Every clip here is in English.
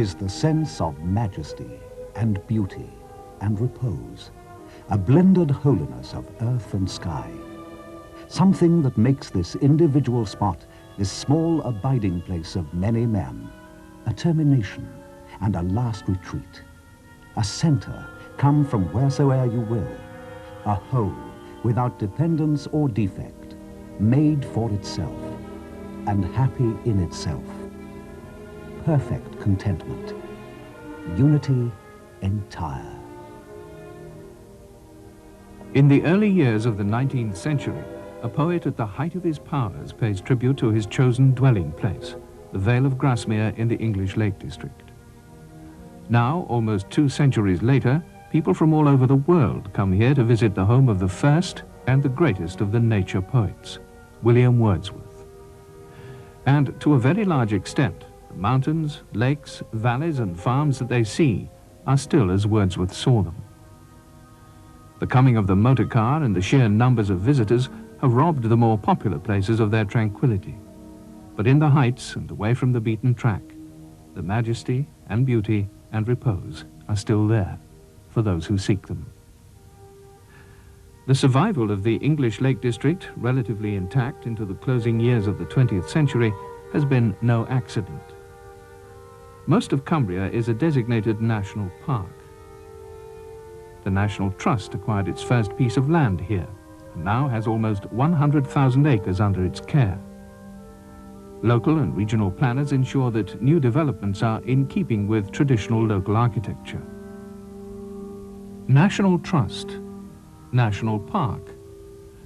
is the sense of majesty and beauty and repose, a blended holiness of earth and sky, something that makes this individual spot, this small abiding place of many men, a termination and a last retreat, a center come from wheresoe'er you will, a whole without dependence or defect, made for itself and happy in itself. Perfect contentment, unity entire. In the early years of the 19th century, a poet at the height of his powers pays tribute to his chosen dwelling place, the Vale of Grasmere in the English Lake District. Now, almost 2 centuries later, people from all over the world come here to visit the home of the first and the greatest of the nature poets, William Wordsworth. And to a very large extent, the mountains, lakes, valleys and farms that they see are still as Wordsworth saw them. The coming of the motor car and the sheer numbers of visitors have robbed the more popular places of their tranquility. But in the heights and away from the beaten track, the majesty and beauty and repose are still there for those who seek them. The survival of the English Lake District, relatively intact into the closing years of the 20th century, has been no accident. Most of Cumbria is a designated national park. The National Trust acquired its first piece of land here and now has almost 100,000 acres under its care. Local and regional planners ensure that new developments are in keeping with traditional local architecture. National Trust, National Park,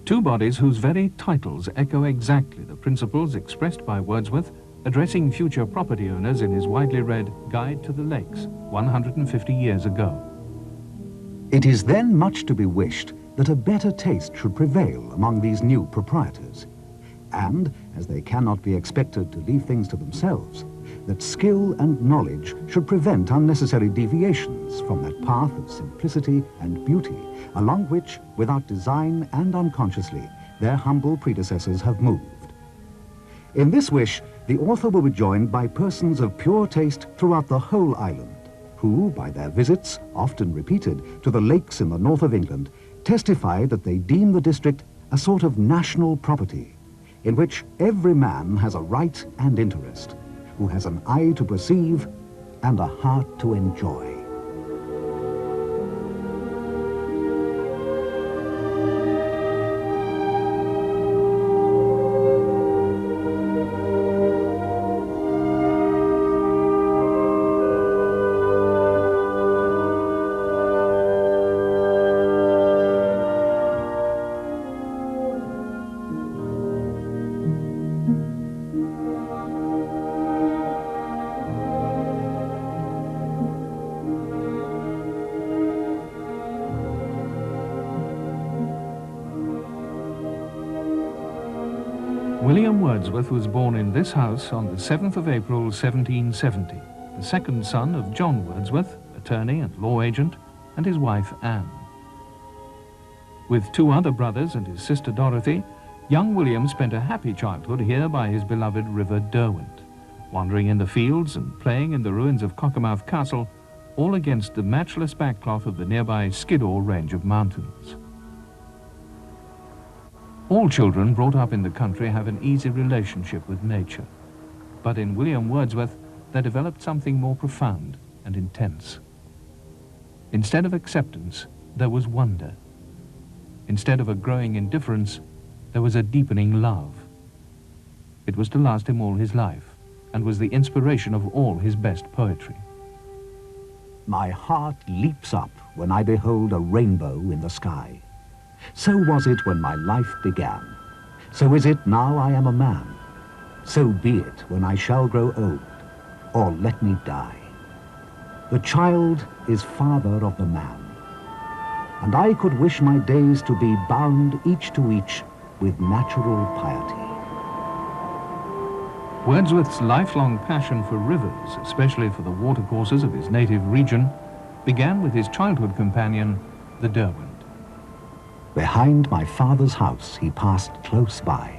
two bodies whose very titles echo exactly the principles expressed by Wordsworth addressing future property owners in his widely read Guide to the Lakes 150 years ago. It is then much to be wished that a better taste should prevail among these new proprietors, and, as they cannot be expected to leave things to themselves, that skill and knowledge should prevent unnecessary deviations from that path of simplicity and beauty along which, without design and unconsciously, their humble predecessors have moved. In this wish, the author will be joined by persons of pure taste throughout the whole island, who, by their visits, often repeated, to the lakes in the north of England, testify that they deem the district a sort of national property, in which every man has a right and interest, who has an eye to perceive and a heart to enjoy. William Wordsworth was born in this house on the 7th of April, 1770, the second son of John Wordsworth, attorney and law agent, and his wife Anne. With 2 other brothers and his sister Dorothy, young William spent a happy childhood here by his beloved river Derwent, wandering in the fields and playing in the ruins of Cockermouth Castle, all against the matchless backcloth of the nearby Skiddaw range of mountains. All children brought up in the country have an easy relationship with nature, but in William Wordsworth there developed something more profound and intense. Instead of acceptance, there was wonder. Instead of a growing indifference, there was a deepening love. It was to last him all his life, and was the inspiration of all his best poetry. My heart leaps up when I behold a rainbow in the sky. So was it when my life began. So is it now I am a man. So be it when I shall grow old, or let me die. The child is father of the man, and I could wish my days to be bound each to each with natural piety. Wordsworth's lifelong passion for rivers, especially for the watercourses of his native region, began with his childhood companion, the Derwent. Behind my father's house he passed close by,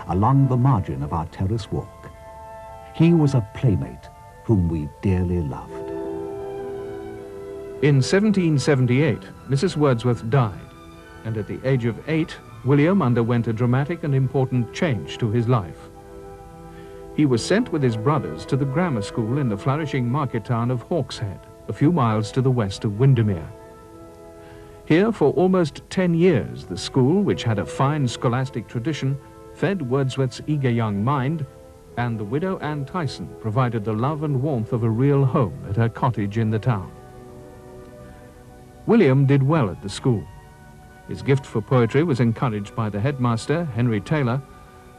along the margin of our terrace walk. He was a playmate, whom we dearly loved. In 1778, Mrs. Wordsworth died, and at the age of 8, William underwent a dramatic and important change to his life. He was sent with his brothers to the grammar school in the flourishing market town of Hawkshead, a few miles to the west of Windermere. Here, for almost 10 years, the school, which had a fine scholastic tradition, fed Wordsworth's eager young mind, and the widow Anne Tyson provided the love and warmth of a real home at her cottage in the town. William did well at the school. His gift for poetry was encouraged by the headmaster, Henry Taylor,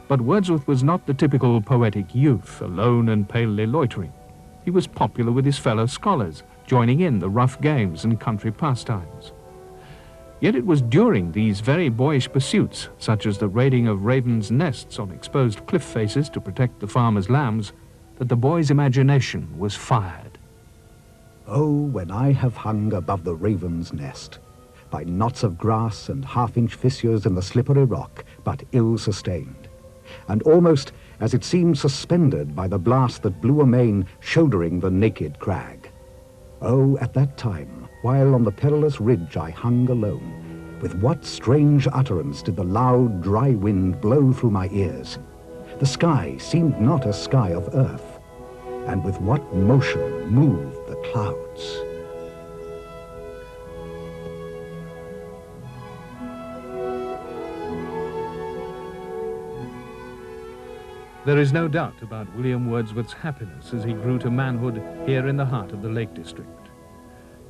but Wordsworth was not the typical poetic youth, alone and palely loitering. He was popular with his fellow scholars, joining in the rough games and country pastimes. Yet it was during these very boyish pursuits, such as the raiding of ravens' nests on exposed cliff faces to protect the farmers' lambs, that the boy's imagination was fired. Oh, when I have hung above the raven's nest, by knots of grass and half-inch fissures in the slippery rock, but ill-sustained, and almost, as it seemed, suspended by the blast that blew amain, shouldering the naked crag. Oh, at that time, while on the perilous ridge I hung alone, with what strange utterance did the loud, dry wind blow through my ears? The sky seemed not a sky of earth, and with what motion moved the clouds. There is no doubt about William Wordsworth's happiness as he grew to manhood here in the heart of the Lake District.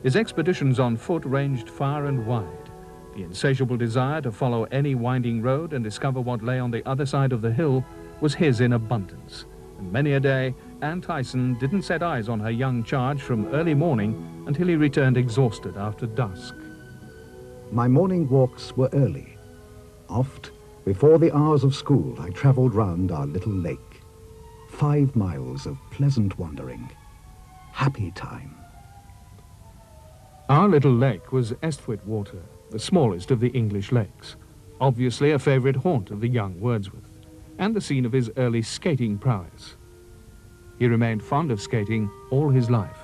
His expeditions on foot ranged far and wide. The insatiable desire to follow any winding road and discover what lay on the other side of the hill was his in abundance. And many a day, Anne Tyson didn't set eyes on her young charge from early morning until he returned exhausted after dusk. My morning walks were early. Oft, before the hours of school, I travelled round our little lake. 5 miles of pleasant wandering. Happy time. Our little lake was Estwick Water, the smallest of the English lakes, obviously a favourite haunt of the young Wordsworth, and the scene of his early skating prowess. He remained fond of skating all his life.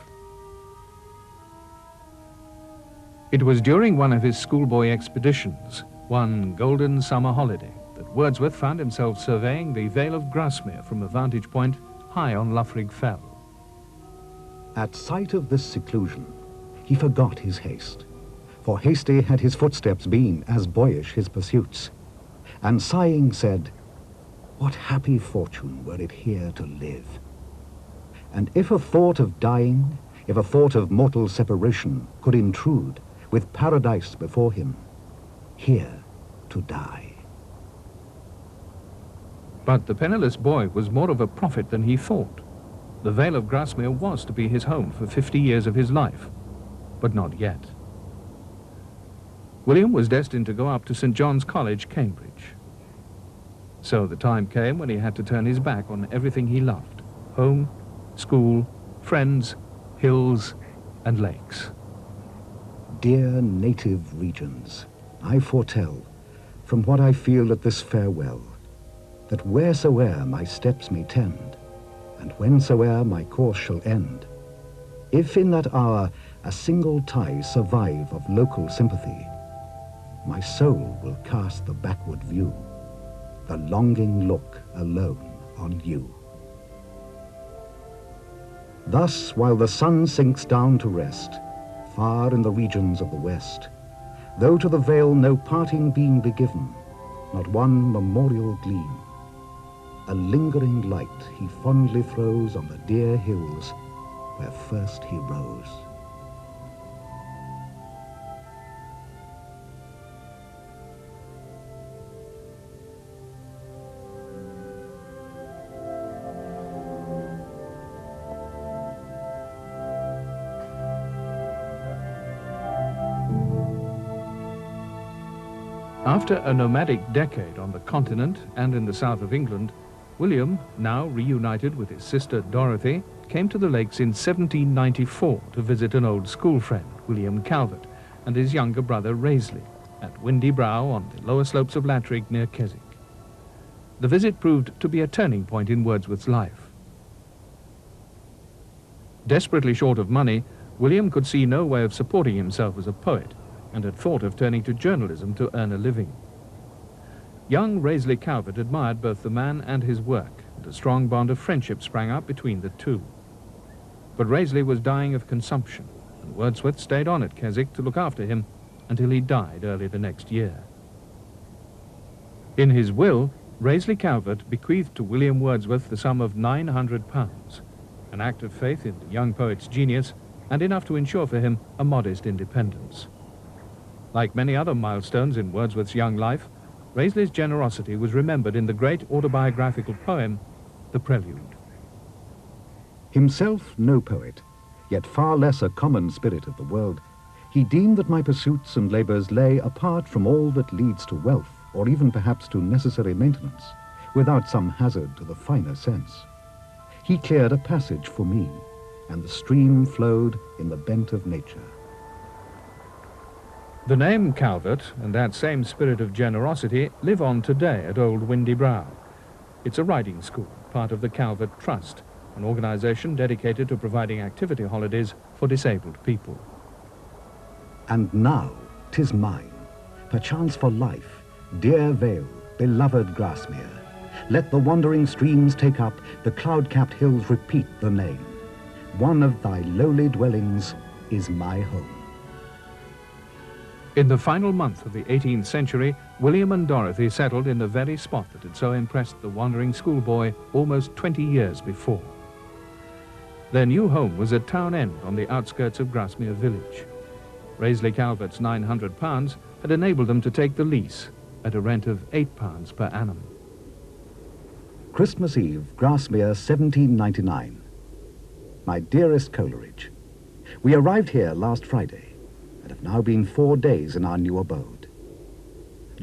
It was during one of his schoolboy expeditions, one golden summer holiday, that Wordsworth found himself surveying the Vale of Grasmere from a vantage point high on Loughrig Fell. At sight of this seclusion, he forgot his haste, for hasty had his footsteps been, as boyish his pursuits, and sighing said, "What happy fortune were it here to live!" And if a thought of dying, if a thought of mortal separation could intrude, with paradise before him, here to die. But the penniless boy was more of a prophet than he thought. The Vale of Grasmere was to be his home for 50 years of his life, but not yet. William was destined to go up to St. John's College, Cambridge. So the time came when he had to turn his back on everything he loved: home, school, friends, hills, and lakes. Dear native regions, I foretell, from what I feel at this farewell, that wheresoe'er my steps may tend, and whensoe'er my course shall end, if in that hour a single tie survive of local sympathy, my soul will cast the backward view, the longing look alone on you. Thus, while the sun sinks down to rest, far in the regions of the west, though to the vale no parting beam be given, not one memorial gleam, a lingering light he fondly throws on the dear hills where first he rose. After a nomadic decade on the continent and in the south of England, William, now reunited with his sister Dorothy, came to the lakes in 1794 to visit an old school friend, William Calvert, and his younger brother Raisley, at Windy Brow on the lower slopes of Latrig near Keswick. The visit proved to be a turning point in Wordsworth's life. Desperately short of money, William could see no way of supporting himself as a poet and had thought of turning to journalism to earn a living. Young Raisley Calvert admired both the man and his work, and a strong bond of friendship sprang up between the two. But Raisley was dying of consumption, and Wordsworth stayed on at Keswick to look after him until he died early the next year. In his will, Raisley Calvert bequeathed to William Wordsworth the sum of £900, an act of faith in the young poet's genius and enough to ensure for him a modest independence. Like many other milestones in Wordsworth's young life, Raisley's generosity was remembered in the great autobiographical poem, The Prelude. Himself no poet, yet far less a common spirit of the world, he deemed that my pursuits and labours lay apart from all that leads to wealth, or even perhaps to necessary maintenance, without some hazard to the finer sense. He cleared a passage for me, and the stream flowed in the bent of nature. The name Calvert and that same spirit of generosity live on today at Old Windy Brow. It's a riding school, part of the Calvert Trust, an organization dedicated to providing activity holidays for disabled people. And now 'tis mine, perchance for life, dear vale, beloved Grasmere. Let the wandering streams take up, the cloud-capped hills repeat the name. One of thy lowly dwellings is my home. In the final month of the 18th century, William and Dorothy settled in the very spot that had so impressed the wandering schoolboy almost 20 years before. Their new home was at Town End on the outskirts of Grasmere village. Raisley Calvert's £900 had enabled them to take the lease at a rent of £8 per annum. Christmas Eve, Grasmere, 1799. My dearest Coleridge, we arrived here last Friday and have now been 4 days in our new abode.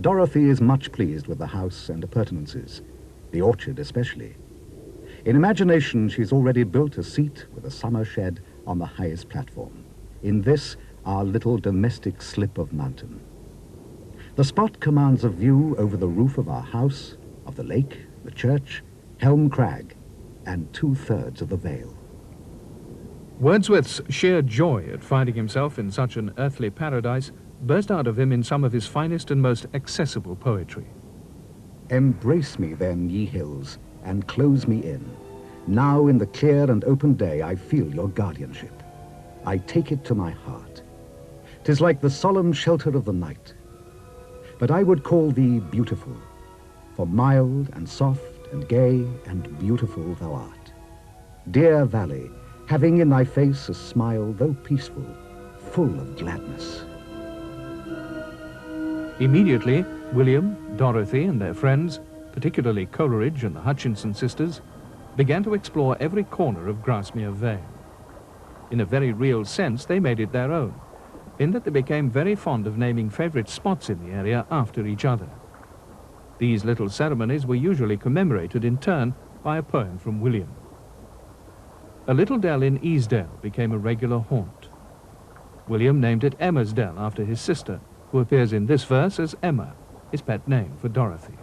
Dorothy is much pleased with the house and appurtenances, the orchard especially. In imagination, she's already built a seat with a summer shed on the highest platform, in this, our little domestic slip of mountain. The spot commands a view over the roof of our house, of the lake, the church, Helm Crag, and 2/3 of the vale. Wordsworth's sheer joy at finding himself in such an earthly paradise burst out of him in some of his finest and most accessible poetry. Embrace me then, ye hills, and close me in. Now in the clear and open day I feel your guardianship. I take it to my heart. 'Tis like the solemn shelter of the night. But I would call thee beautiful, for mild and soft and gay and beautiful thou art. Dear valley, having in thy face a smile, though peaceful, full of gladness. Immediately, William, Dorothy, and their friends, particularly Coleridge and the Hutchinson sisters, began to explore every corner of Grasmere Vale. In a very real sense, they made it their own, in that they became very fond of naming favorite spots in the area after each other. These little ceremonies were usually commemorated in turn by a poem from William. A little dell in Easdale became a regular haunt. William named it Emma's Dell after his sister, who appears in this verse as Emma, his pet name for Dorothy.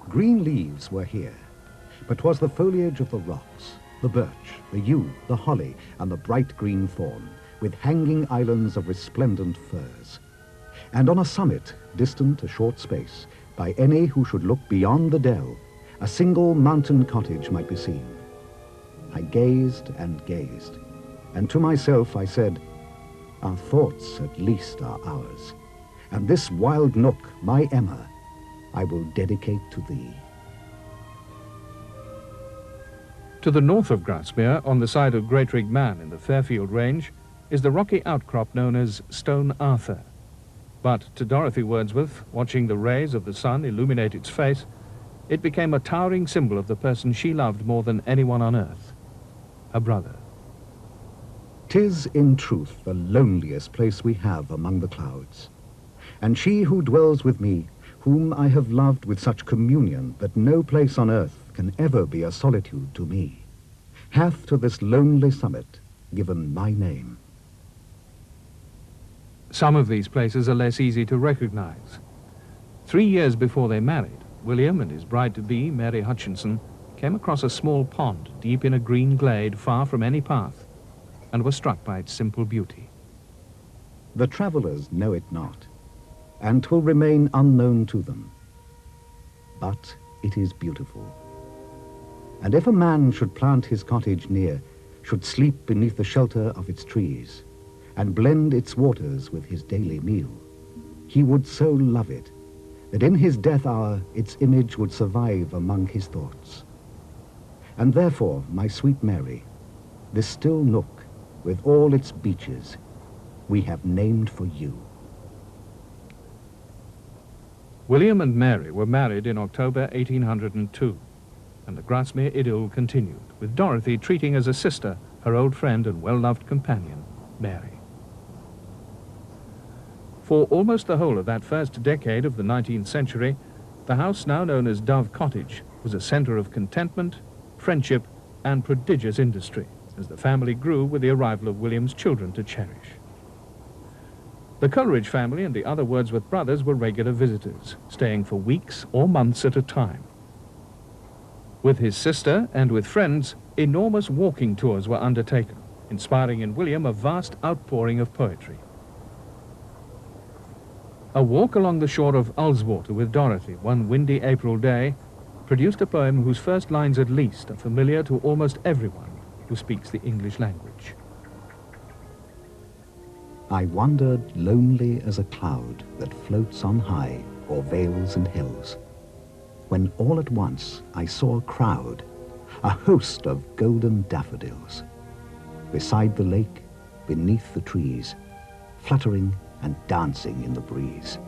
Green leaves were here, but 'twas the foliage of the rocks, the birch, the yew, the holly, and the bright green thorn, with hanging islands of resplendent firs. And on a summit, distant a short space, by any who should look beyond the dell, a single mountain cottage might be seen. I gazed, and to myself I said, our thoughts at least are ours, and this wild nook, my Emma, I will dedicate to thee. To the north of Grasmere, on the side of Greatrigg Man in the Fairfield Range, is the rocky outcrop known as Stone Arthur. But to Dorothy Wordsworth, watching the rays of the sun illuminate its face, it became a towering symbol of the person she loved more than anyone on earth, her brother. 'Tis in truth the loneliest place we have among the clouds, and she who dwells with me, whom I have loved with such communion that no place on earth can ever be a solitude to me, hath to this lonely summit given my name. Some of these places are less easy to recognize. 3 years before they married, William and his bride-to-be, Mary Hutchinson, came across a small pond deep in a green glade far from any path, and were struck by its simple beauty. The travellers know it not, and 'twill remain unknown to them. But it is beautiful. And if a man should plant his cottage near, should sleep beneath the shelter of its trees, and blend its waters with his daily meal, he would so love it, that in his death hour its image would survive among his thoughts. And therefore, my sweet Mary, this still nook, with all its beeches, we have named for you. William and Mary were married in October 1802, and the Grasmere idyll continued, with Dorothy treating as a sister her old friend and well-loved companion, Mary. For almost the whole of that first decade of the 19th century, the house now known as Dove Cottage was a centre of contentment, friendship, and prodigious industry, as the family grew with the arrival of William's children to cherish. The Coleridge family and the other Wordsworth brothers were regular visitors, staying for weeks or months at a time. With his sister and with friends, enormous walking tours were undertaken, inspiring in William a vast outpouring of poetry. A walk along the shore of Ullswater with Dorothy one windy April day produced a poem whose first lines at least are familiar to almost everyone who speaks the English language. I wandered lonely as a cloud that floats on high o'er vales and hills, when all at once I saw a crowd, a host of golden daffodils, beside the lake, beneath the trees, fluttering and dancing in the breeze.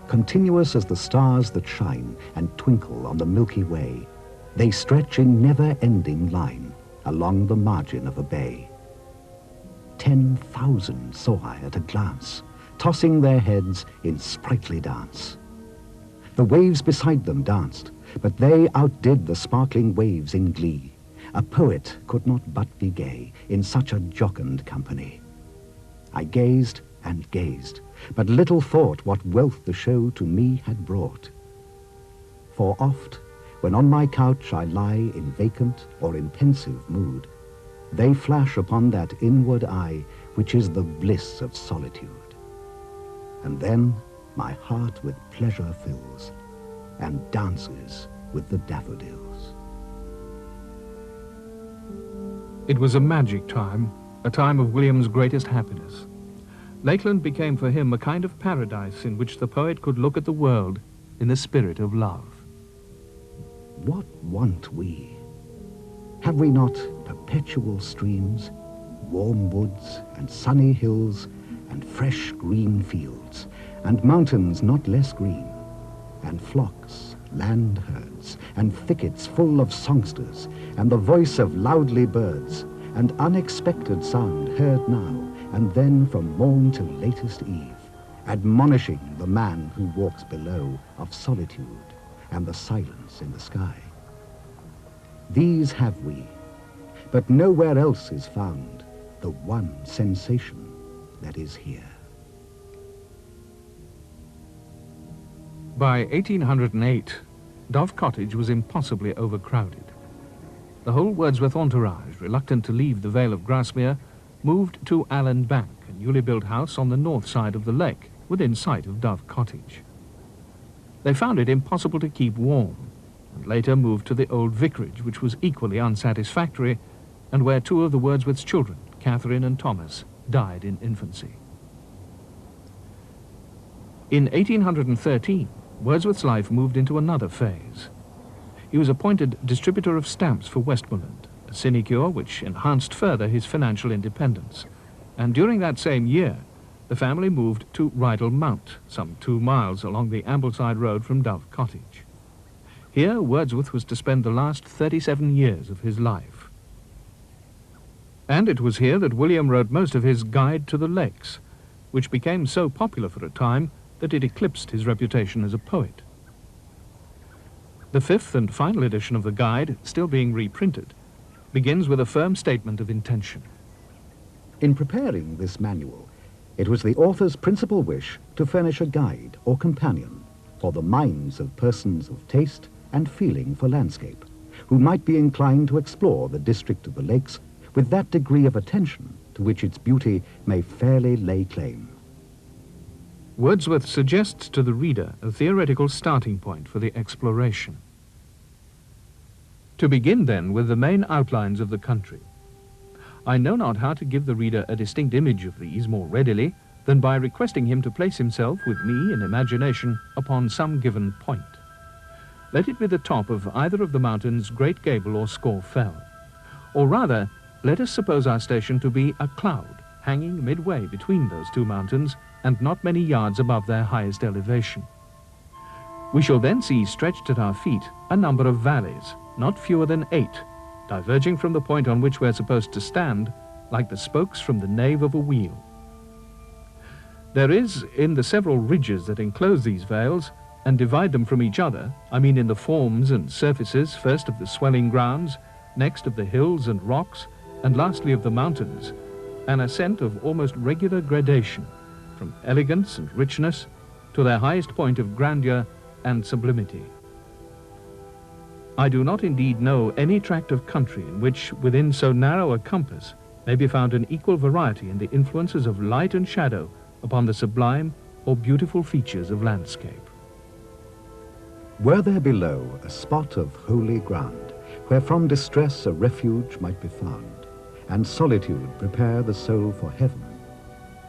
Continuous as the stars that shine and twinkle on the Milky Way, they stretch in never-ending line along the margin of a bay. 10,000 saw I at a glance, tossing their heads in sprightly dance. The waves beside them danced, but they outdid the sparkling waves in glee. A poet could not but be gay in such a jocund company. I gazed and gazed, but little thought what wealth the show to me had brought. For oft, when on my couch I lie in vacant or in pensive mood, they flash upon that inward eye which is the bliss of solitude. And then my heart with pleasure fills, and dances with the daffodils. It was a magic time, a time of William's greatest happiness. Lakeland became for him a kind of paradise in which the poet could look at the world in the spirit of love. What want we? Have we not perpetual streams, warm woods and sunny hills, and fresh green fields, and mountains not less green, and flocks, land herds, and thickets full of songsters, and the voice of loudly birds, and unexpected sound heard now and then from morn till latest eve, admonishing the man who walks below of solitude and the silence in the sky? These have we, but nowhere else is found the one sensation that is here. By 1808, Dove Cottage was impossibly overcrowded. The whole Wordsworth entourage, reluctant to leave the Vale of Grasmere, moved to Allen Bank, a newly built house on the north side of the lake, within sight of Dove Cottage. They found it impossible to keep warm, and later moved to the old vicarage, which was equally unsatisfactory, and where two of the Wordsworth's children, Catherine and Thomas, died in infancy. In 1813, Wordsworth's life moved into another phase. He was appointed distributor of stamps for Westmoreland, a sinecure which enhanced further his financial independence. And during that same year, the family moved to Rydal Mount, some 2 miles along the Ambleside Road from Dove Cottage. Here, Wordsworth was to spend the last 37 years of his life. And it was here that William wrote most of his Guide to the Lakes, which became so popular for a time that it eclipsed his reputation as a poet. The 5th and final edition of the guide, still being reprinted, begins with a firm statement of intention. In preparing this manual, it was the author's principal wish to furnish a guide or companion for the minds of persons of taste and feeling for landscape, who might be inclined to explore the district of the lakes with that degree of attention to which its beauty may fairly lay claim. Wordsworth suggests to the reader a theoretical starting point for the exploration. To begin then with the main outlines of the country. I know not how to give the reader a distinct image of these more readily than by requesting him to place himself with me in imagination upon some given point. Let it be the top of either of the mountains, Great Gable or Scaw Fell. Or rather, let us suppose our station to be a cloud hanging midway between those two mountains and not many yards above their highest elevation. We shall then see stretched at our feet a number of valleys, not fewer than 8, diverging from the point on which we're supposed to stand, like the spokes from the nave of a wheel. There is, in the several ridges that enclose these vales and divide them from each other, I mean in the forms and surfaces, first of the swelling grounds, next of the hills and rocks, and lastly of the mountains, an ascent of almost regular gradation, from elegance and richness to their highest point of grandeur and sublimity. I do not indeed know any tract of country in which, within so narrow a compass, may be found an equal variety in the influences of light and shadow upon the sublime or beautiful features of landscape. Were there below a spot of holy ground, where from distress a refuge might be found, and solitude prepare the soul for heaven,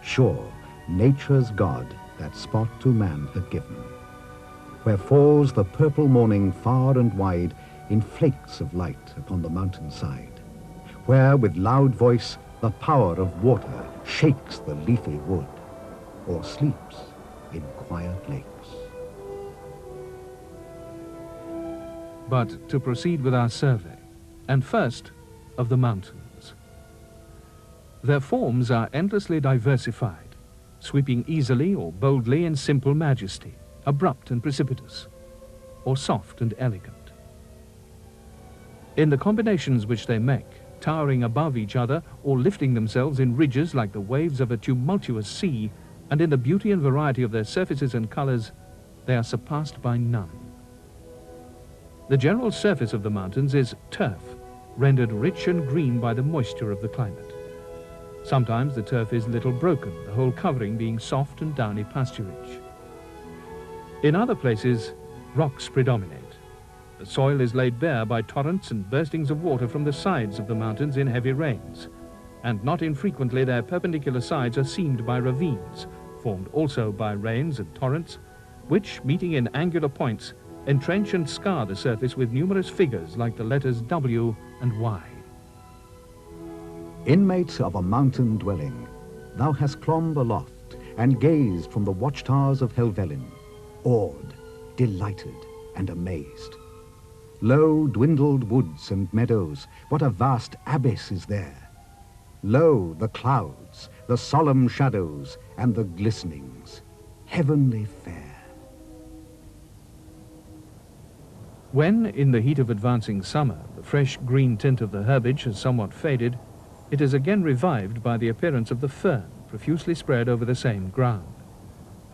sure, nature's God that spot to man had given, where falls the purple morning far and wide in flakes of light upon the mountain side, where with loud voice the power of water shakes the leafy wood, or sleeps in quiet lakes. But to proceed with our survey, and first of the mountains. Their forms are endlessly diversified, sweeping easily or boldly in simple majesty, abrupt and precipitous, or soft and elegant. In the combinations which they make, towering above each other or lifting themselves in ridges like the waves of a tumultuous sea, and in the beauty and variety of their surfaces and colors, they are surpassed by none. The general surface of the mountains is turf, rendered rich and green by the moisture of the climate. Sometimes the turf is little broken, the whole covering being soft and downy pasturage. In other places, rocks predominate. The soil is laid bare by torrents and burstings of water from the sides of the mountains in heavy rains, and not infrequently their perpendicular sides are seamed by ravines, formed also by rains and torrents, which, meeting in angular points, entrench and scar the surface with numerous figures like the letters W and Y. Inmate of a mountain dwelling, thou hast clomb aloft and gazed from the watchtowers of Helvellyn, awed, delighted, and amazed. Lo, dwindled woods and meadows, what a vast abyss is there! Lo, the clouds, the solemn shadows, and the glistenings, heavenly fair. When, in the heat of advancing summer, the fresh green tint of the herbage has somewhat faded, it is again revived by the appearance of the fern, profusely spread over the same ground.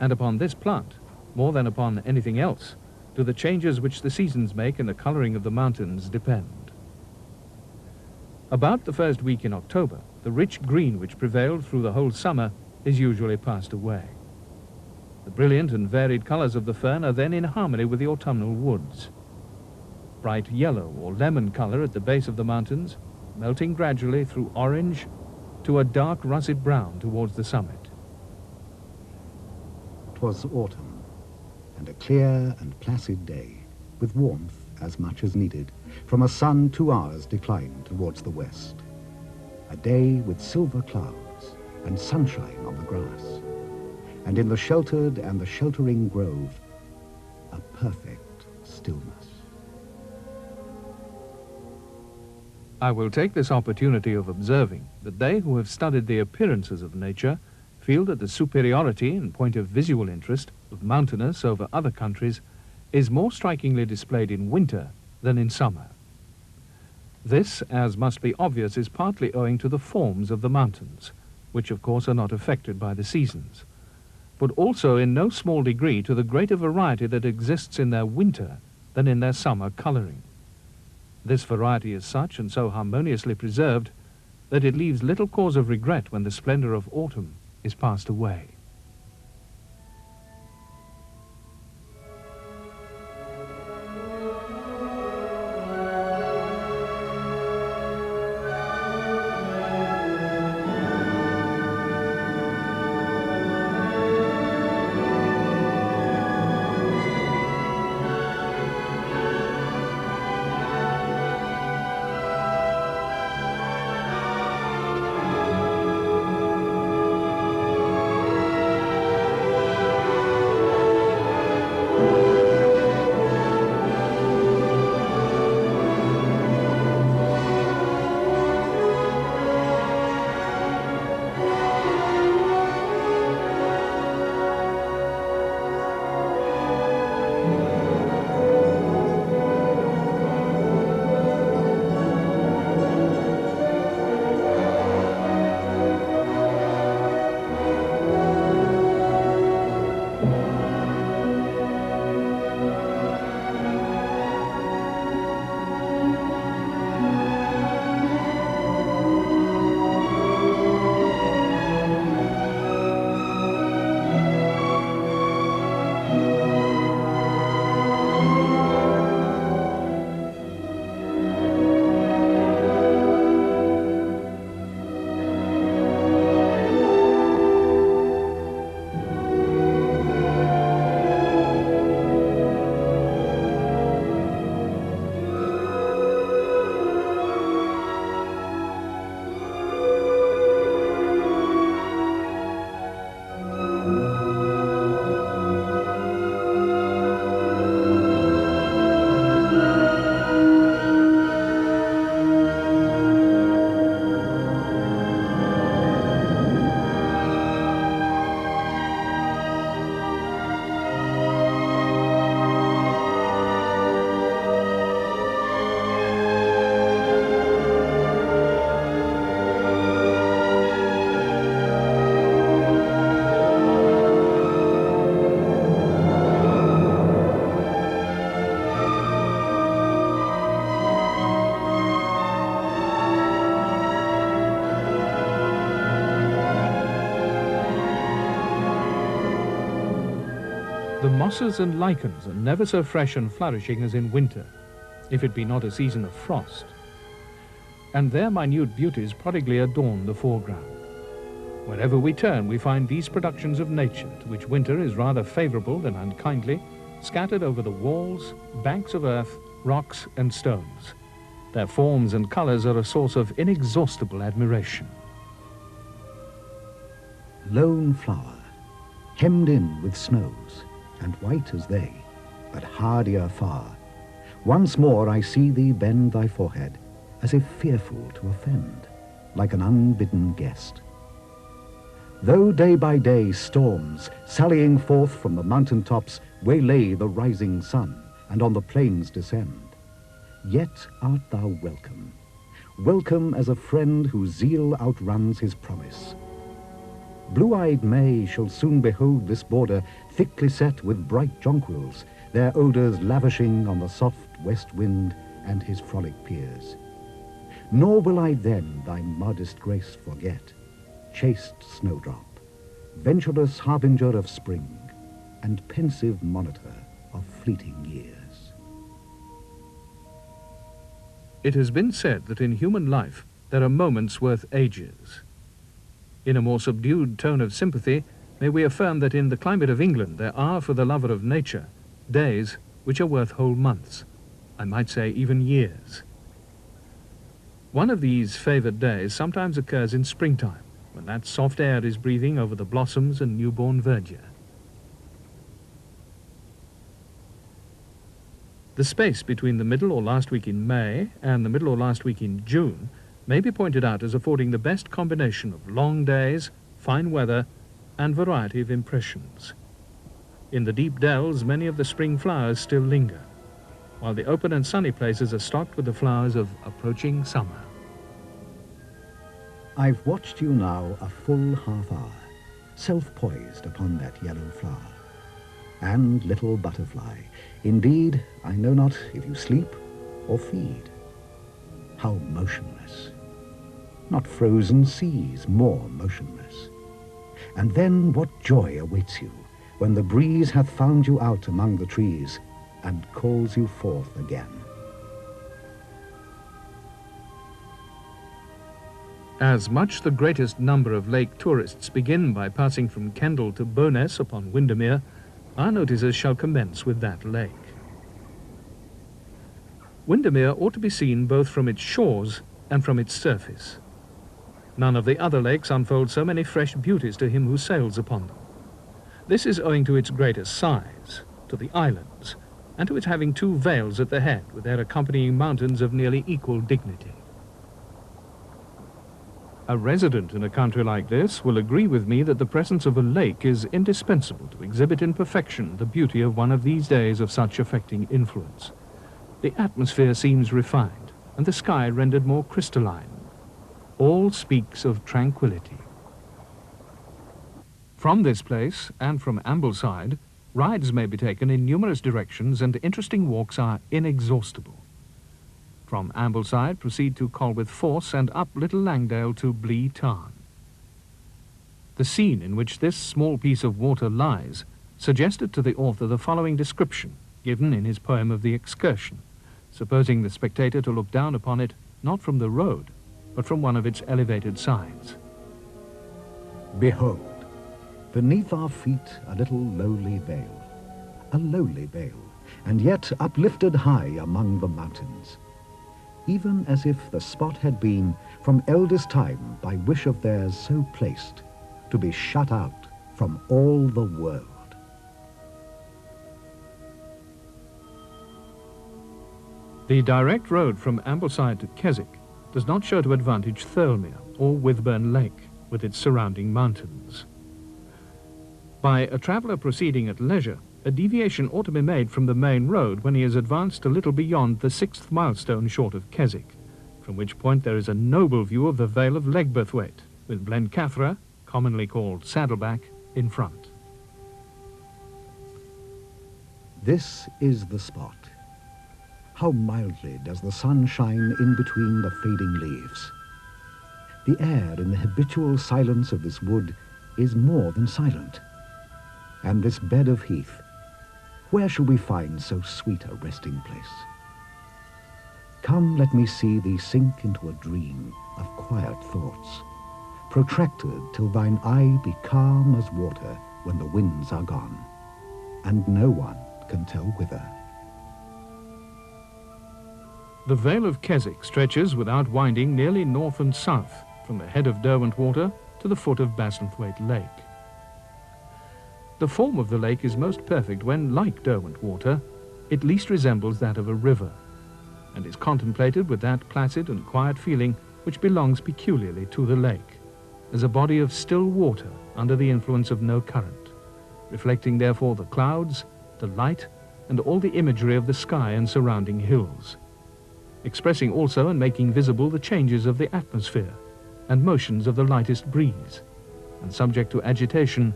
And upon this plant, more than upon anything else, do the changes which the seasons make in the coloring of the mountains depend. About the first week in October, the rich green which prevailed through the whole summer is usually passed away. The brilliant and varied colors of the fern are then in harmony with the autumnal woods. Bright yellow or lemon color at the base of the mountains, melting gradually through orange to a dark russet brown towards the summit. 'Twas autumn, and a clear and placid day, with warmth as much as needed, from a sun 2 hours declined towards the west. A day with silver clouds and sunshine on the grass, and in the sheltered and the sheltering grove, a perfect stillness. I will take this opportunity of observing that they who have studied the appearances of nature feel that the superiority in point of visual interest of mountainous over other countries is more strikingly displayed in winter than in summer. This, as must be obvious, is partly owing to the forms of the mountains, which of course are not affected by the seasons, but also in no small degree to the greater variety that exists in their winter than in their summer coloring. This variety is such and so harmoniously preserved that it leaves little cause of regret when the splendor of autumn is passed away. The mosses and lichens are never so fresh and flourishing as in winter, if it be not a season of frost, and their minute beauties prodigally adorn the foreground. Wherever we turn, we find these productions of nature, to which winter is rather favorable than unkindly, scattered over the walls, banks of earth, rocks and stones. Their forms and colors are a source of inexhaustible admiration. Lone flower, hemmed in with snows, and white as they, but hardier far. Once more I see thee bend thy forehead, as if fearful to offend, like an unbidden guest. Though day by day storms, sallying forth from the mountain tops, waylay the rising sun, and on the plains descend, yet art thou welcome, welcome as a friend whose zeal outruns his promise. Blue-eyed May shall soon behold this border thickly set with bright jonquils, their odors lavishing on the soft west wind and his frolic peers. Nor will I then thy modest grace forget, chaste snowdrop, ventureless harbinger of spring, and pensive monitor of fleeting years. It has been said that in human life there are moments worth ages. In a more subdued tone of sympathy, may we affirm that in the climate of England there are, for the lover of nature, days which are worth whole months, I might say even years. One of these favoured days sometimes occurs in springtime, when that soft air is breathing over the blossoms and newborn verdure. The space between the middle or last week in May and the middle or last week in June may be pointed out as affording the best combination of long days, fine weather, and variety of impressions. In the deep dells, many of the spring flowers still linger, while the open and sunny places are stocked with the flowers of approaching summer. I've watched you now a full half hour, self-poised upon that yellow flower. And, little butterfly, indeed, I know not if you sleep or feed, how motionless. Not frozen seas more motionless. And then what joy awaits you when the breeze hath found you out among the trees and calls you forth again. As much the greatest number of lake tourists begin by passing from Kendal to Bowness upon Windermere, our notices shall commence with that lake. Windermere ought to be seen both from its shores and from its surface. None of the other lakes unfold so many fresh beauties to him who sails upon them. This is owing to its greater size, to the islands, and to its having two vales at the head with their accompanying mountains of nearly equal dignity. A resident in a country like this will agree with me that the presence of a lake is indispensable to exhibit in perfection the beauty of one of these days of such affecting influence. The atmosphere seems refined, and the sky rendered more crystalline. All speaks of tranquility. From this place, and from Ambleside, rides may be taken in numerous directions, and interesting walks are inexhaustible. From Ambleside, proceed to Colwith Force and up Little Langdale to Blee Tarn. The scene in which this small piece of water lies suggested to the author the following description, given in his poem of The Excursion, supposing the spectator to look down upon it not from the road, but from one of its elevated sides. Behold, beneath our feet a little lowly vale, and yet uplifted high among the mountains, even as if the spot had been, from eldest time, by wish of theirs so placed, to be shut out from all the world. The direct road from Ambleside to Keswick does not show to advantage Thirlmere or Withburn Lake, with its surrounding mountains. By a traveller proceeding at leisure, a deviation ought to be made from the main road when he has advanced a little beyond the 6th milestone short of Keswick, from which point there is a noble view of the Vale of Legberthwaite, with Blencathra, commonly called Saddleback, in front. This is the spot. How mildly does the sun shine in between the fading leaves. The air in the habitual silence of this wood is more than silent. And this bed of heath, where shall we find so sweet a resting place? Come, let me see thee sink into a dream of quiet thoughts, protracted till thine eye be calm as water when the winds are gone, and no one can tell whither. The Vale of Keswick stretches without winding nearly north and south, from the head of Derwent Water to the foot of Bassenthwaite Lake. The form of the lake is most perfect when, like Derwent Water, it least resembles that of a river, and is contemplated with that placid and quiet feeling which belongs peculiarly to the lake, as a body of still water under the influence of no current, reflecting therefore the clouds, the light, and all the imagery of the sky and surrounding hills, expressing also and making visible the changes of the atmosphere and motions of the lightest breeze, and subject to agitation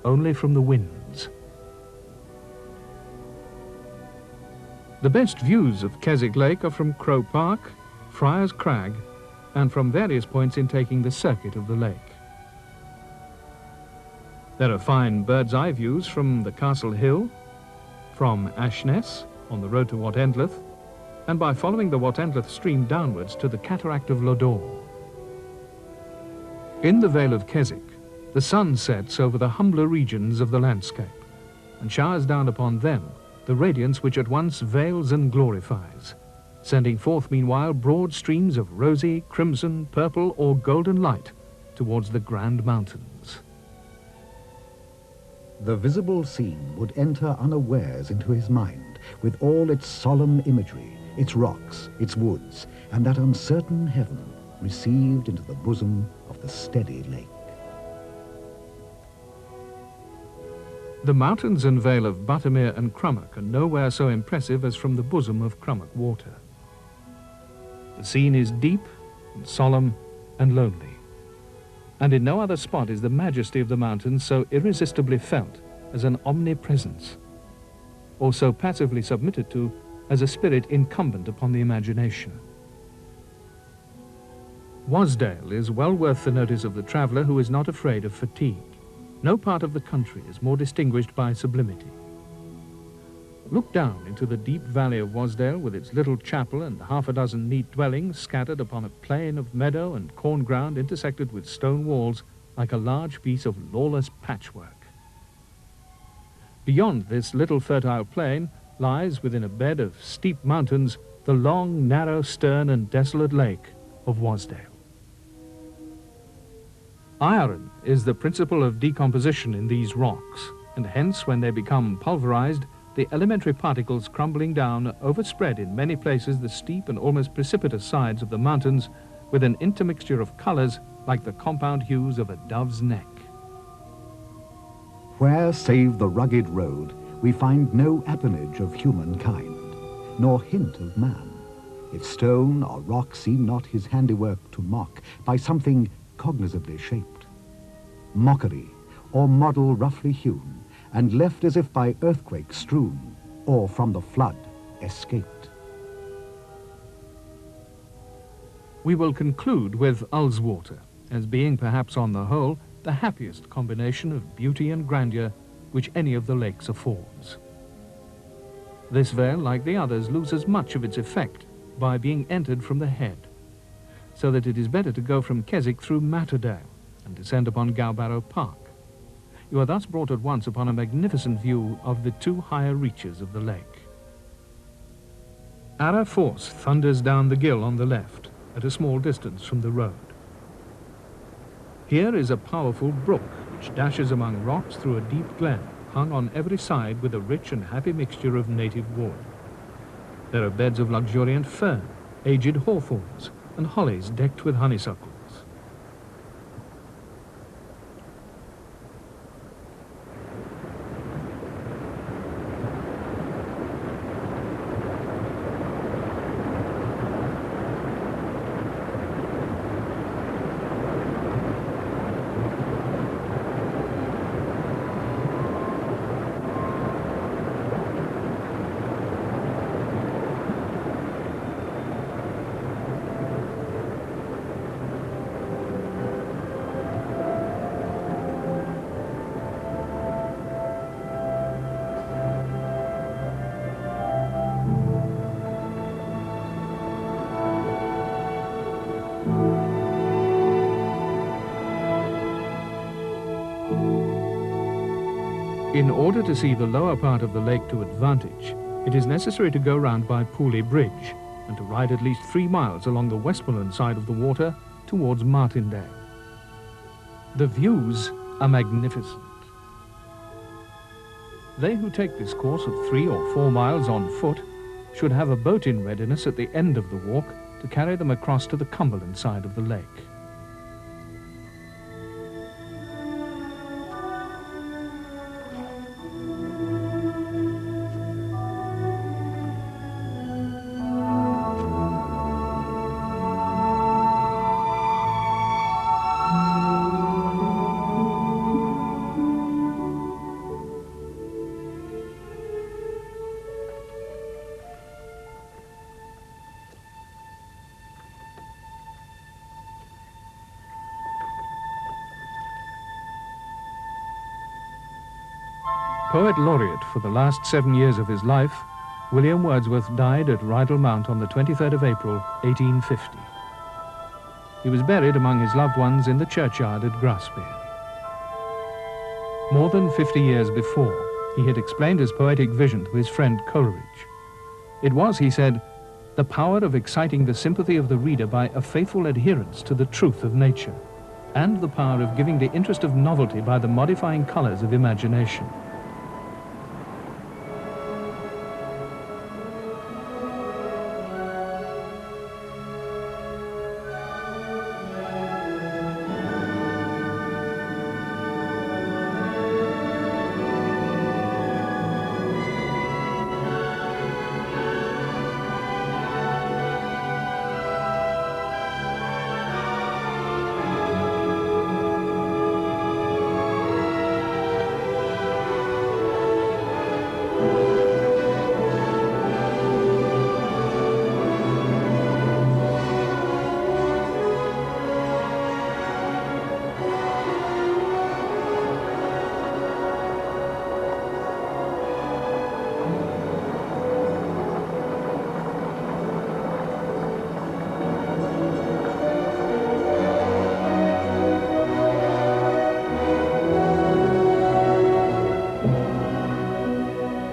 only from the winds. The best views of Keswick Lake are from Crow Park, Friars Crag, and from various points in taking the circuit of the lake. There are fine bird's-eye views from the Castle Hill, from Ashness on the road to Wat Endleth, and by following the Wat Endleth stream downwards to the Cataract of Lodore. In the Vale of Keswick, the sun sets over the humbler regions of the landscape, and showers down upon them the radiance which at once veils and glorifies, sending forth meanwhile broad streams of rosy, crimson, purple, or golden light towards the grand mountains. The visible scene would enter unawares into his mind with all its solemn imagery, its rocks, its woods, and that uncertain heaven received into the bosom of the steady lake. The mountains and vale of Buttermere and Crummock are nowhere so impressive as from the bosom of Crummock Water. The scene is deep and solemn and lonely, and in no other spot is the majesty of the mountains so irresistibly felt as an omnipresence, or so passively submitted to as a spirit incumbent upon the imagination. Wasdale is well worth the notice of the traveller who is not afraid of fatigue. No part of the country is more distinguished by sublimity. Look down into the deep valley of Wasdale with its little chapel and half a dozen neat dwellings scattered upon a plain of meadow and corn ground intersected with stone walls like a large piece of lawless patchwork. Beyond this little fertile plain lies, within a bed of steep mountains, the long, narrow, stern and desolate lake of Wasdale. Iron is the principle of decomposition in these rocks, and hence when they become pulverized, the elementary particles crumbling down overspread in many places the steep and almost precipitous sides of the mountains with an intermixture of colors like the compound hues of a dove's neck. Where, save the rugged road, we find no appanage of humankind, nor hint of man, if stone or rock seem not his handiwork to mock by something cognizably shaped. Mockery, or model roughly hewn, and left as if by earthquake strewn, or from the flood escaped. We will conclude with Ullswater, as being perhaps on the whole the happiest combination of beauty and grandeur which any of the lakes affords. This vale, like the others, loses much of its effect by being entered from the head, so that it is better to go from Keswick through Matterdale and descend upon Gowbarrow Park. You are thus brought at once upon a magnificent view of the two higher reaches of the lake. Ara Force thunders down the gill on the left, at a small distance from the road. Here is a powerful brook which dashes among rocks through a deep glen, hung on every side with a rich and happy mixture of native wood. There are beds of luxuriant fern, aged hawthorns, and hollies decked with honeysuckles. In order to see the lower part of the lake to advantage, it is necessary to go round by Pooley Bridge and to ride at least 3 miles along the Westmoreland side of the water towards Martindale. The views are magnificent. They who take this course of 3 or 4 miles on foot should have a boat in readiness at the end of the walk to carry them across to the Cumberland side of the lake. Poet laureate for the last 7 years of his life, William Wordsworth died at Rydal Mount on the 23rd of April, 1850. He was buried among his loved ones in the churchyard at Grasmere. More than 50 years before, he had explained his poetic vision to his friend Coleridge. It was, he said, the power of exciting the sympathy of the reader by a faithful adherence to the truth of nature, and the power of giving the interest of novelty by the modifying colors of imagination.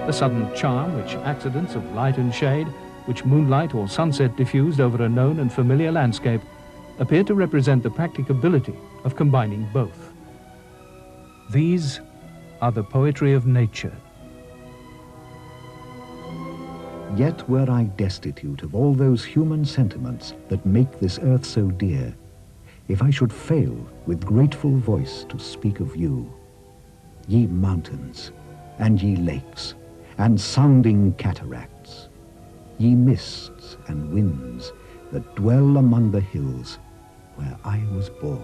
the sudden charm which accidents of light and shade, which moonlight or sunset diffused over a known and familiar landscape, appear to represent the practicability of combining both. These are the poetry of nature. Yet were I destitute of all those human sentiments that make this earth so dear, if I should fail with grateful voice to speak of you, ye mountains, and ye lakes, and sounding cataracts, ye mists and winds that dwell among the hills where I was born.